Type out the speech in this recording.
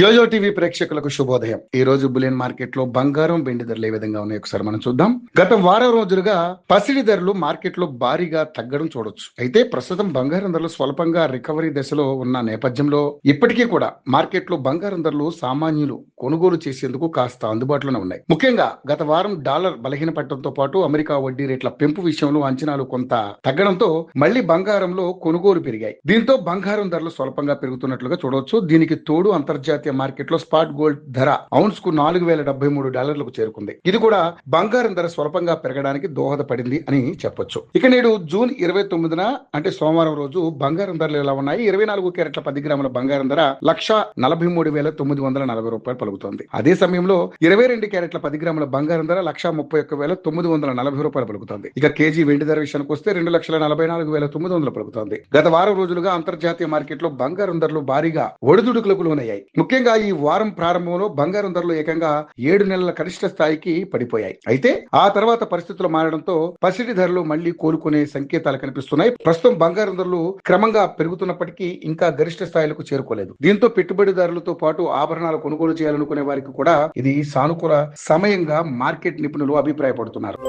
Yo-yo TV ప్రేక్షకులకు శుభోదయం. ఈ రోజు బులియన్ మార్కెట్ లో బంగారం, వెండి ధరలు ఏ విధంగా ఉన్నాయి ఒకసారి మనం చూద్దాం. గత వారం రోజులుగా పసిడి ధరలు మార్కెట్ లో భారీగా తగ్గడం చూడొచ్చు. అయితే ప్రస్తుతం బంగారం ధరలు స్వల్పంగా రికవరీ దశలో ఉన్న నేపథ్యంలో ఇప్పటికీ కూడా మార్కెట్ లో బంగారం ధరలు సామాన్యులు కొనుగోలు చేసేందుకు కాస్త అందుబాటులోనే ఉన్నాయి. ముఖ్యంగా గత వారం డాలర్ బలహీనపడటంతో పాటు అమెరికా వడ్డీ రేట్ల పెంపు విషయంలో అంచనాలు కొంత తగ్గడంతో మళ్లీ బంగారంలో కొనుగోలు పెరిగాయి. దీంతో బంగారం ధరలు స్వల్పంగా పెరుగుతున్నట్లుగా చూడవచ్చు. దీనికి తోడు అంతర్జాతీయ మార్కెట్ లో స్పాట్ గోల్డ్ ధర ఔన్స్ కు $4,073 చేరుకుంది. ఇది కూడా బంగారం ధర స్వల్పంగా పెరగడానికి దోహదపడింది అని చెప్పొచ్చు. ఇక నేడు జూన్ 29న అంటే సోమవారం రోజు బంగారం ధరలు ఎలా ఉన్నాయి? 24 క్యారెట్ల 10 గ్రాముల బంగారం ధర $1,43,940 పలుకుతోంది. అదే సమయంలో 22 క్యారెట్ల 10 గ్రాముల బంగారం ధర $1,31,940 పలుకుతోంది. ఇక కేజీ వెండి ధర విషయానికి వస్తే 2,44,900 పలుకుతోంది. గత వారం రోజులుగా అంతర్జాతీయ మార్కెట్ లో బంగారం ధరలు భారీగా ఒడిదుడుకులకు లోనయ్యాయి. ముఖ్యంగా ఈ వారం ప్రారంభంలో బంగారం ధరలు ఏకంగా 7 నెలల కనిష్ట స్థాయికి పడిపోయాయి. అయితే ఆ తర్వాత పరిస్థితులు మారడంతో పసిడి ధరలు మళ్లీ కోలుకునే సంకేతాలు కనిపిస్తున్నాయి. ప్రస్తుతం బంగారం ధరలు క్రమంగా పెరుగుతున్నప్పటికీ ఇంకా గరిష్ట స్థాయిలకు చేరుకోలేదు. దీంతో పెట్టుబడిదారులతో పాటు ఆభరణాలు కొనుగోలు చేయాలనుకునే వారికి కూడా ఇది సానుకూల సమయంగా మార్కెట్ నిపుణులు అభిప్రాయపడుతున్నారు.